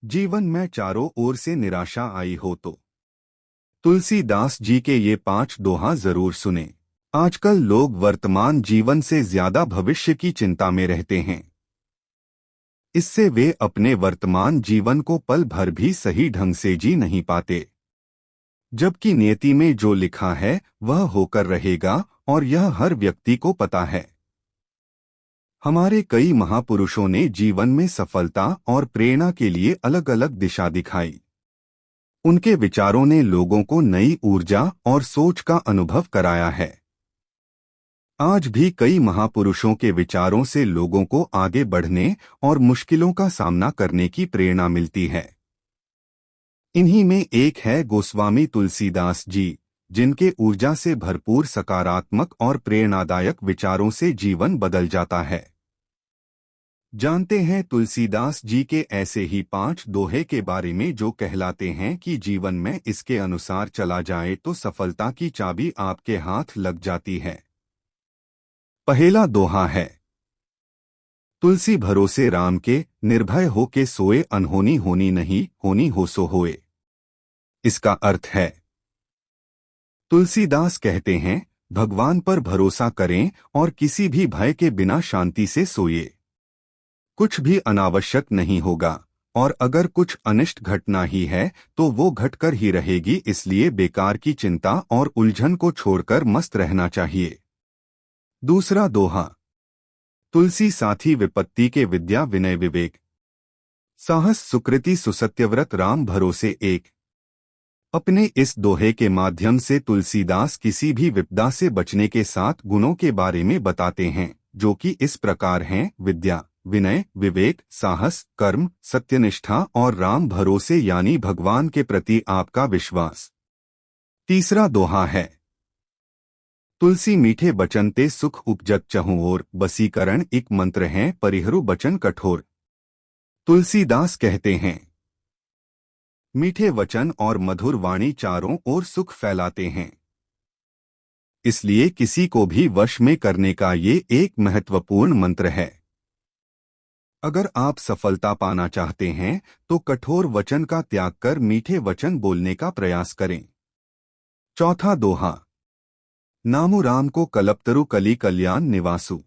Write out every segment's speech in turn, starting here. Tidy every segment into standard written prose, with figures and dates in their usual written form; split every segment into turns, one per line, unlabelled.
जीवन में चारों ओर से निराशा आई हो तो तुलसीदास जी के ये 5 दोहा जरूर सुने। आजकल लोग वर्तमान जीवन से ज्यादा भविष्य की चिंता में रहते हैं। इससे वे अपने वर्तमान जीवन को पल भर भी सही ढंग से जी नहीं पाते। जबकि नियति में जो लिखा है वह होकर रहेगा और यह हर व्यक्ति को पता है। हमारे कई महापुरुषों ने जीवन में सफलता और प्रेरणा के लिए अलग अलग दिशा दिखाई। उनके विचारों ने लोगों को नई ऊर्जा और सोच का अनुभव कराया है। आज भी कई महापुरुषों के विचारों से लोगों को आगे बढ़ने और मुश्किलों का सामना करने की प्रेरणा मिलती है। इन्हीं में एक है गोस्वामी तुलसीदास जी, जिनके ऊर्जा से भरपूर सकारात्मक और प्रेरणादायक विचारों से जीवन बदल जाता है। जानते हैं तुलसीदास जी के ऐसे ही 5 दोहे के बारे में जो कहलाते हैं कि जीवन में इसके अनुसार चला जाए तो सफलता की चाबी आपके हाथ लग जाती है। पहला दोहा है, तुलसी भरोसे राम के, निर्भय हो के सोए, अनहोनी होनी नहीं, होनी हो सो होए। इसका अर्थ है, तुलसीदास कहते हैं, भगवान पर भरोसा करें और किसी भी भय के बिना शांति से सोइए। कुछ भी अनावश्यक नहीं होगा, और अगर कुछ अनिष्ट घटना ही है तो वो घटकर ही रहेगी, इसलिए बेकार की चिंता और उलझन को छोड़कर मस्त रहना चाहिए। दूसरा दोहा, तुलसी साथी विपत्ति के, विद्या विनय विवेक, साहस सुकृति सुसत्यव्रत, राम भरोसे एक। अपने इस दोहे के माध्यम से तुलसीदास किसी भी विपदा से बचने के 7 गुणों के बारे में बताते हैं, जो कि इस प्रकार हैं, विद्या, विनय, विवेक, साहस, कर्म, सत्यनिष्ठा और राम भरोसे यानी भगवान के प्रति आपका विश्वास। तीसरा दोहा है, तुलसी मीठे बचन ते सुख उपजत चहुं ओर, बसीकरण एक मंत्र है, परिहरू बचन कठोर। तुलसीदास कहते हैं, मीठे वचन और मधुर वाणी चारों ओर सुख फैलाते हैं। इसलिए किसी को भी वश में करने का ये एक महत्वपूर्ण मंत्र है। अगर आप सफलता पाना चाहते हैं तो कठोर वचन का त्याग कर मीठे वचन बोलने का प्रयास करें। चौथा दोहा, नामु राम को कलपतरु कली कल्याण निवासु,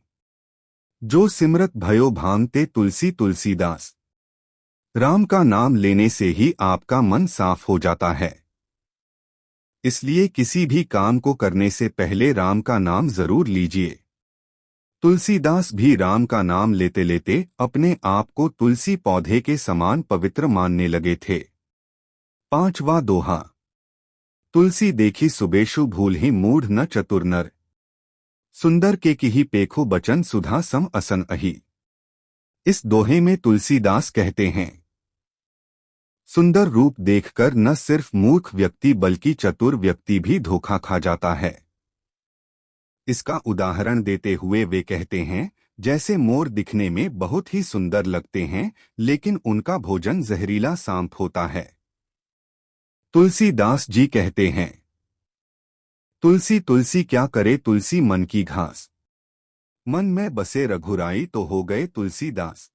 जो सिमरत भयो भांगते तुलसी तुलसीदास। राम का नाम लेने से ही आपका मन साफ हो जाता है। इसलिए किसी भी काम को करने से पहले राम का नाम जरूर लीजिए। तुलसीदास भी राम का नाम लेते लेते अपने आप को तुलसी पौधे के समान पवित्र मानने लगे थे। पांचवा दोहा, तुलसी देखी सुबेशु भूल ही मूढ़ न चतुर नर, सुंदर के की ही पेखु बचन सुधा सम असन अहि। इस दोहे में तुलसीदास कहते हैं, सुंदर रूप देखकर न सिर्फ मूर्ख व्यक्ति बल्कि चतुर व्यक्ति भी धोखा खा जाता है। इसका उदाहरण देते हुए वे कहते हैं, जैसे मोर दिखने में बहुत ही सुंदर लगते हैं लेकिन उनका भोजन जहरीला सांप होता है। तुलसीदास जी कहते हैं, तुलसी तुलसी क्या करे तुलसी मन की घास, मन में बसे रघुराई तो हो गए तुलसीदास।